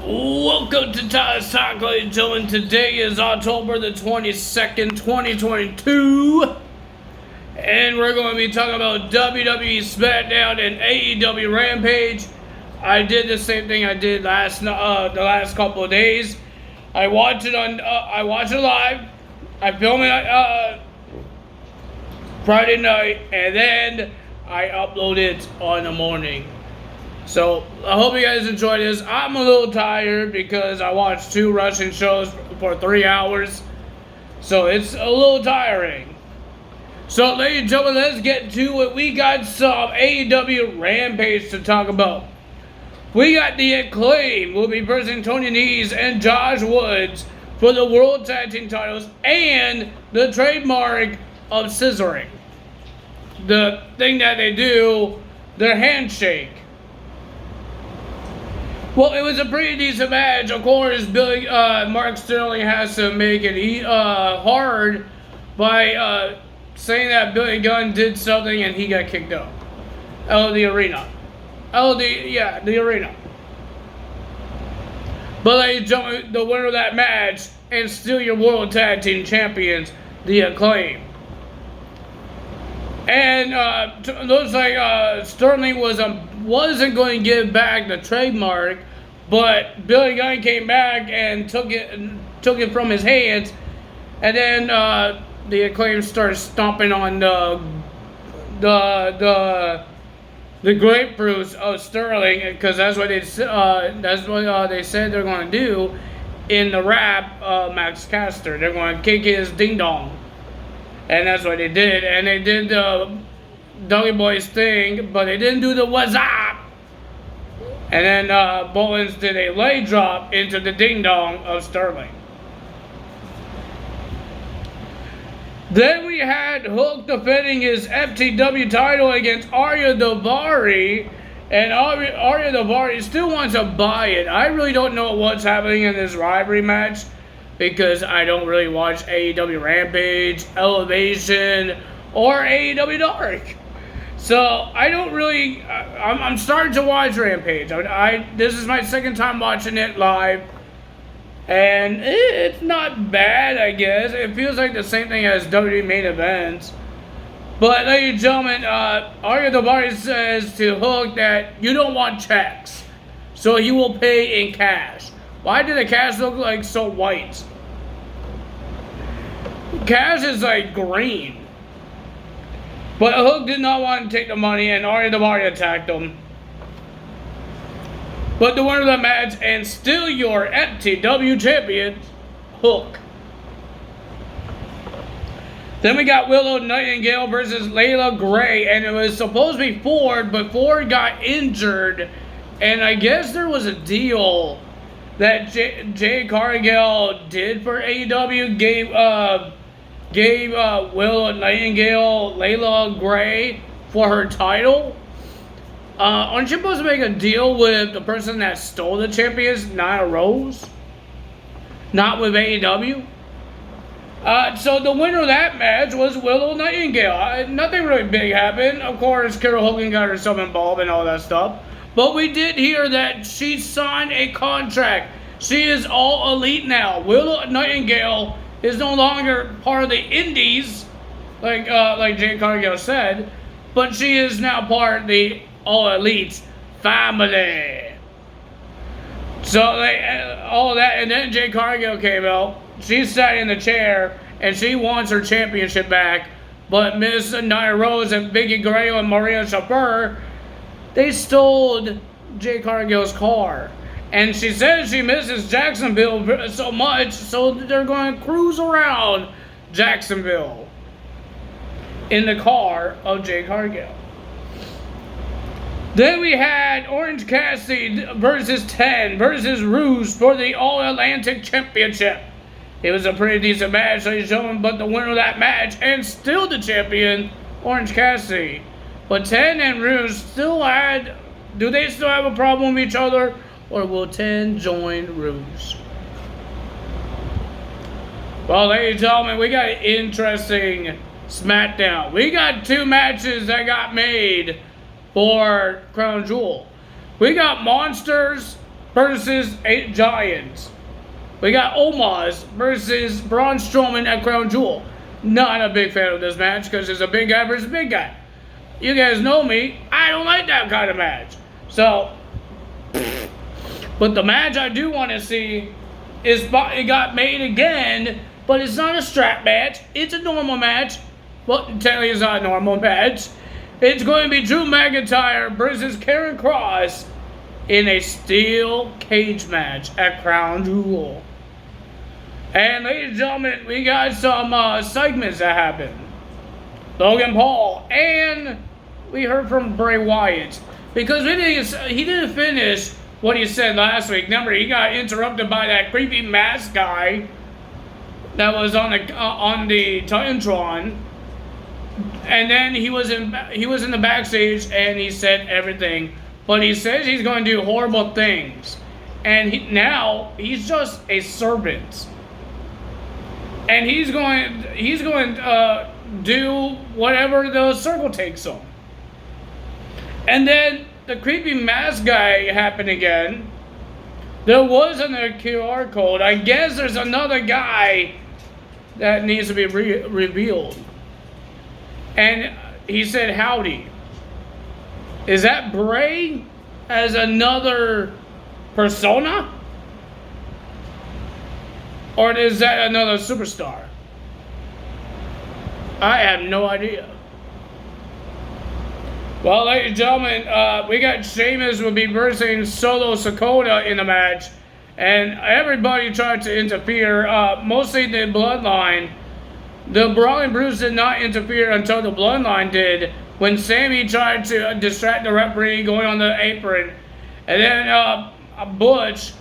Welcome to Tyler's Talk, ladies and gentlemen. Today is October the 22nd, 2022. And we're going to be talking about WWE SmackDown and AEW Rampage. I did the same thing I did the last couple of days. I watched it live. I filmed it Friday night, and then I upload it on the morning. So, I hope you guys enjoy this. I'm a little tired because I watched 2 wrestling shows for 3 hours. So, it's a little tiring. So, ladies and gentlemen, let's get to it. We got some AEW Rampage to talk about. We got the Acclaim. We'll be versing Tony Nese and Josh Woods for the World Tag Team titles and the trademark of scissoring. The thing that they do, their handshake. Well, it was a pretty decent match. Of course, Mark Sterling has to make it hard by saying that Billy Gunn did something and he got kicked out of the arena. The arena. But ladies and gentlemen, the winner of that match and still your World Tag Team Champions, the Acclaim. And looks like Sterling wasn't going to give back the trademark, but Billy Gunn came back and took it from his hands, and then the Acclaim started stomping on the grapefruits of Sterling, because that's what they said they're going to do in the rap. Max Caster, they're going to kick his ding dong. And that's what they did. And they did the Doggy Boys thing, but they didn't do the what's up. And then Bowens did a leg drop into the ding dong of Sterling. Then we had Hook defending his FTW title against Arya Daivari. And Arya Daivari still wants to buy it. I really don't know what's happening in this rivalry match, because I don't really watch AEW Rampage, Elevation, or AEW Dark. So I don't really. I'm starting to watch Rampage. This is my second time watching it live, and it's not bad, I guess. It feels like the same thing as WWE main events. But ladies and gentlemen, Arya Daivari says to Hook that you don't want checks, so he will pay in cash. Why did the cash look like so white? Cash is like green. But Hook did not want to take the money, and Arya Daivari attacked him. But the winner of the match, and still your FTW champion, Hook. Then we got Willow Nightingale versus Layla Gray, and it was supposed to be Ford, but Ford got injured, and I guess there was a deal that Jay Cargill did for AEW, gave Willow Nightingale Layla Gray for her title. Aren't you supposed to make a deal with the person that stole the champions, Nia Rose? Not with AEW? So the winner of that match was Willow Nightingale. Nothing really big happened. Of course, Carol Hogan got herself involved and all that stuff. But we did hear that she signed a contract. She is all elite now. Willow Nightingale is no longer part of the Indies, like Jay Cargill said, but she is now part of the All Elite family. So all that, and then Jay Cargill came out. She sat in the chair and she wants her championship back, but Miss Nia Rose and Vicky Guerrero and Maria Shafir, they stole Jay Cargill's car. And she says she misses Jacksonville so much, so they're going to cruise around Jacksonville in the car of Jay Cargill. Then we had Orange Cassidy versus 10 versus Rouge for the All-Atlantic Championship. It was a pretty decent match, ladies and gentlemen, but the winner of that match, and still the champion, Orange Cassidy. But 10 and Rouge do they still have a problem with each other? Or will 10 join Rouge? Well, ladies and gentlemen, we got an interesting SmackDown. We got 2 matches that got made for Crown Jewel. We got Monsters versus 8 Giants. We got Omos versus Braun Strowman at Crown Jewel. Not a big fan of this match because it's a big guy versus big guy. You guys know me. I don't like that kind of match. So, but the match I do want to see is it got made again, but it's not a strap match. It's a normal match. Well, technically it's not a normal match. It's going to be Drew McIntyre versus Karrion Kross in a steel cage match at Crown Jewel. And ladies and gentlemen, we got some segments that happened. Logan Paul, and we heard from Bray Wyatt. Because he didn't finish what he said last week. Remember, he got interrupted by that creepy mask guy that was on the Titantron. And then he was in the backstage and he said everything. But he says he's going to do horrible things. And now he's just a servant. And he's going to do whatever the circle takes him. And then the creepy mask guy happened again. There wasn't a QR code. I guess there's another guy that needs to be revealed. And he said, howdy. Is that Bray as another persona? Or is that another superstar? I have no idea. Well, ladies and gentlemen, we got Sheamus will be versing Solo Sikoa in the match. And everybody tried to interfere, mostly the Bloodline. The Brawling Brutes did not interfere until the Bloodline did, when Sammy tried to distract the referee going on the apron. And then Butch,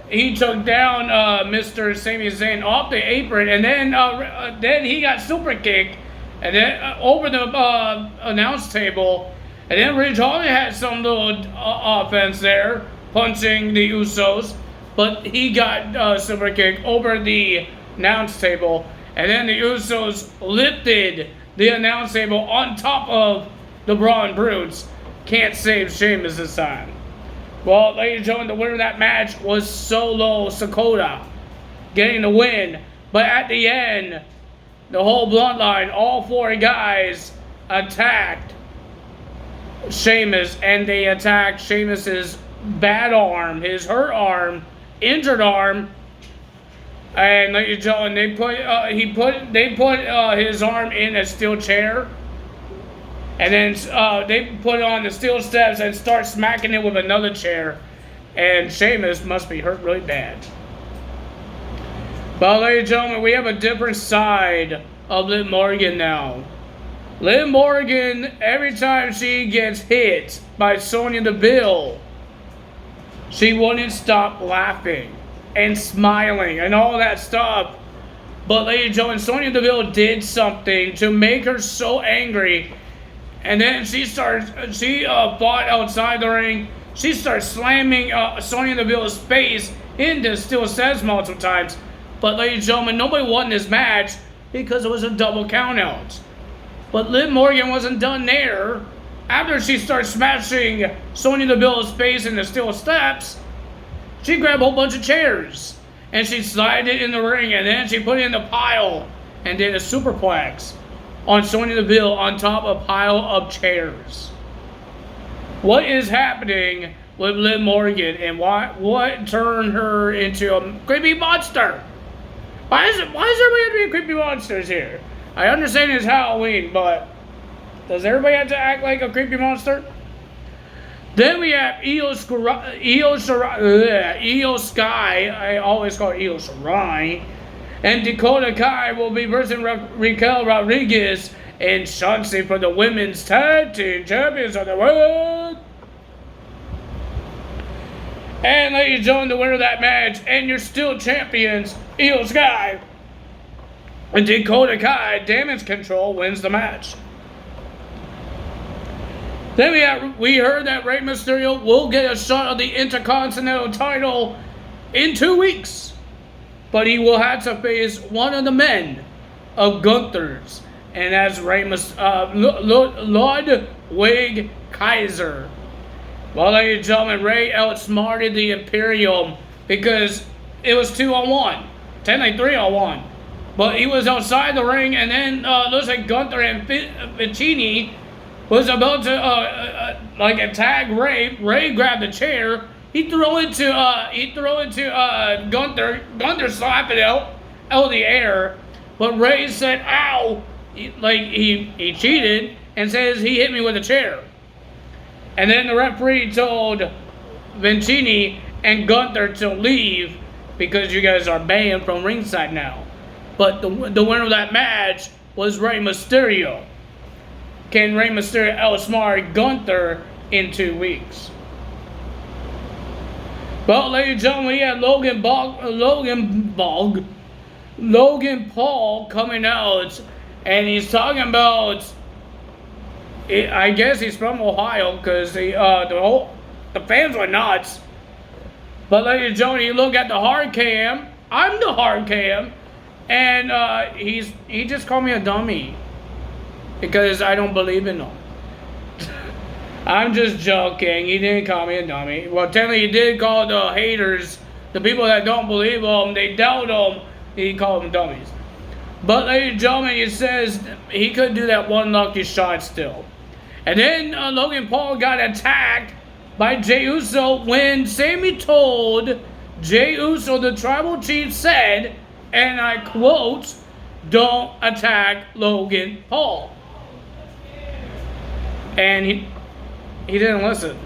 he took down Mr. Sami Zayn off the apron, and then he got super kicked, and then over the announce table, and then Ridge Holland had some little offense there, punching the Usos, but he got super kicked over the announce table, and then the Usos lifted the announce table on top of the Brawling Brutes. Can't save Sheamus this time. Well, ladies and gentlemen, the winner of that match was Solo Sikoa, getting the win. But at the end, the whole Bloodline, all 4 guys, attacked Sheamus, and they attacked Sheamus's bad arm, his hurt arm, injured arm. And ladies and gentlemen, they put his arm in a steel chair. And then they put it on the steel steps and start smacking it with another chair. And Sheamus must be hurt really bad. But ladies and gentlemen, we have a different side of Liv Morgan now. Liv Morgan, every time she gets hit by Sonya Deville, she wouldn't stop laughing and smiling and all that stuff. But ladies and gentlemen, Sonya Deville did something to make her so angry. And then she fought outside the ring. She starts slamming Sonya Deville's face into steel steps multiple times. But ladies and gentlemen, nobody won this match because it was a double countout. But Liv Morgan wasn't done there. After she starts smashing Sonya Deville's face into steel steps, she grabbed a whole bunch of chairs. And she slid it in the ring, and then she put it in the pile and did a superplex on Sonya Deville on top of a pile of chairs. What is happening with Liv Morgan, and what turned her into a creepy monster? Why is everybody have to be creepy monsters here? I understand it's Halloween, but does everybody have to act like a creepy monster? Then we have Io Sky, I always call it Io Shirai, and Dakota Kai will be versing Raquel Rodriguez and Shotzi for the Women's Tag Team Champions of the World. And ladies and gentlemen, the winner of that match, and your still champions, Io Sky and Dakota Kai, Damage Control, wins the match. Then we heard that Rey Mysterio will get a shot of the Intercontinental title in 2 weeks. But he will have to face one of the men of Gunther's. And that's Ludwig Kaiser. Well, ladies and gentlemen, Ray outsmarted the Imperium because it was 2-on-1. Technically 3-on-1. But he was outside the ring, and then looks like Gunther and Vicini was about to like attack Ray. Ray grabbed the chair. He threw it to Gunther. Gunther slapped it out of the air. But Ray said, "Ow!" He cheated and says he hit me with a chair. And then the referee told Vicini and Gunther to leave because you guys are banned from ringside now. But the winner of that match was Rey Mysterio. Can Rey Mysterio outsmart Gunther in 2 weeks? Well, ladies and gentlemen, we had Logan Paul coming out, and he's talking about. I guess he's from Ohio because the fans were nuts. But ladies and gentlemen, you look at the hard cam. I'm the hard cam, and he just called me a dummy because I don't believe in him. I'm just joking. He didn't call me a dummy. Well, technically, he did call the haters, the people that don't believe him, they doubt him. He called them dummies. But ladies and gentlemen, he says he could do that one lucky shot still. And then Logan Paul got attacked by Jey Uso when Sami told Jey Uso, the tribal chief, said, and I quote, "Don't attack Logan Paul." And he didn't listen.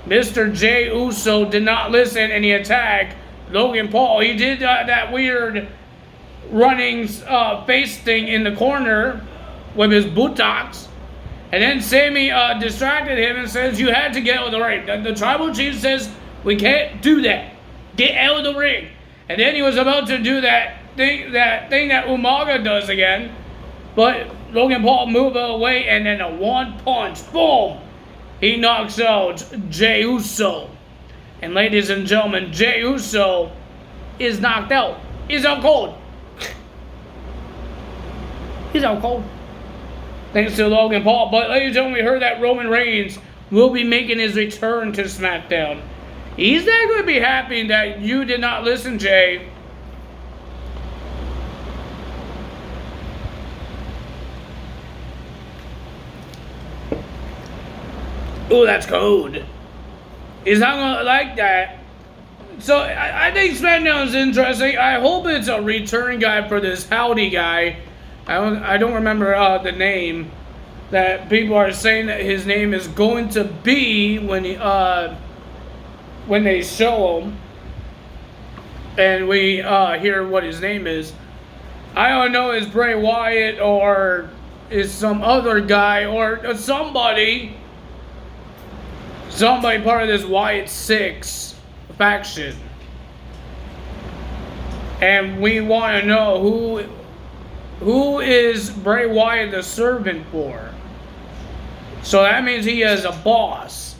Mr. Jey Uso did not listen, and he attacked Logan Paul. He did that weird running face thing in the corner with his buttocks. And then Sami distracted him and says, "You had to get out of the ring." The tribal chief says, "We can't do that. Get out of the ring." And then he was about to do that thing that Umaga does again. But Logan Paul moved away, and then a one punch, boom! He knocks out Jey Uso. And ladies and gentlemen, Jey Uso is knocked out. He's out cold. He's out cold. Thanks to Logan Paul. But ladies and gentlemen, we heard that Roman Reigns will be making his return to SmackDown. He's not going to be happy that you did not listen, Jay. Oh, that's cold. He's not going to like that. So, I think SmackDown is interesting. I hope it's a return guy for this Howdy guy. I don't remember the name that people are saying that his name is going to be when they show him and we hear what his name is. I don't know, is Bray Wyatt or is some other guy or somebody part of this Wyatt 6 faction. And we want to know who is Bray Wyatt the servant for? So that means he is a boss.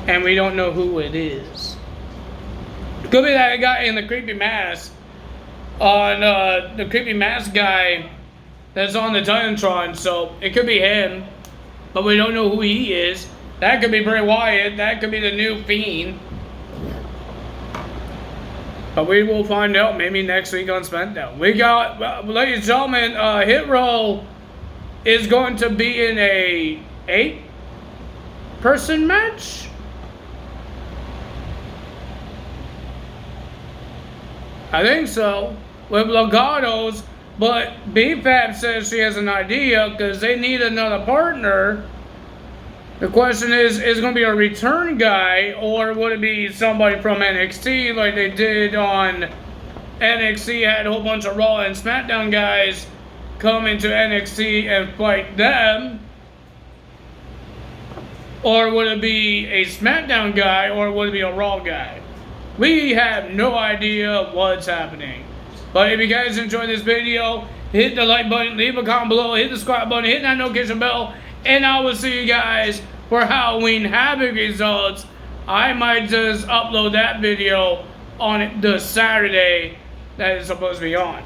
And we don't know who it is. It could be that guy in the creepy mask. The creepy mask guy that's on the Titantron. So it could be him. But we don't know who he is. That could be Bray Wyatt. That could be the new Fiend. But we will find out maybe next week on SmackDown. We got, ladies and gentlemen, Hit Row is going to be in a 8-person match. I think so. With Legatos. But BFAB says she has an idea because they need another partner. The question is it going to be a return guy or would it be somebody from NXT like they did on NXT? Had a whole bunch of Raw and SmackDown guys come into NXT and fight them. Or would it be a SmackDown guy or would it be a Raw guy? We have no idea what's happening. But if you guys enjoyed this video, hit the like button, leave a comment below, hit the subscribe button, hit that notification bell, and I will see you guys for Halloween Havoc results. I might just upload that video on the Saturday that is supposed to be on.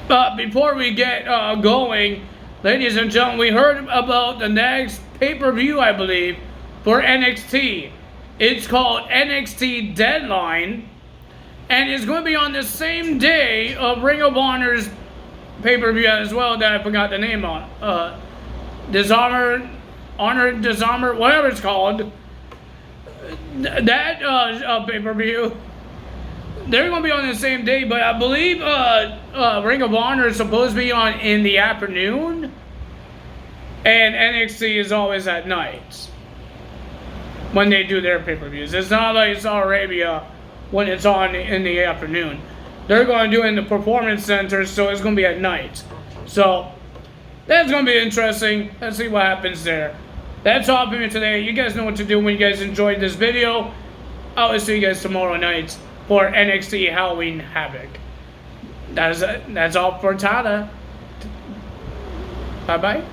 But before we get going, ladies and gentlemen, we heard about the next pay-per-view, I believe, for NXT. It's called NXT Deadline, and it's going to be on the same day of Ring of Honor's pay-per-view as well that I forgot the name on. Honor, Dishonor, whatever it's called. That pay-per-view, they're going to be on the same day, but I believe Ring of Honor is supposed to be on in the afternoon, and NXT is always at night when they do their pay-per-views. It's not like Saudi Arabia when it's on in the afternoon. They're going to do it in the performance center, so it's going to be at night. So that's going to be interesting. Let's see what happens there. That's all for me today. You guys know what to do when you guys enjoyed this video. I will see you guys tomorrow night for NXT Halloween Havoc. That's all for Tada. Bye-bye.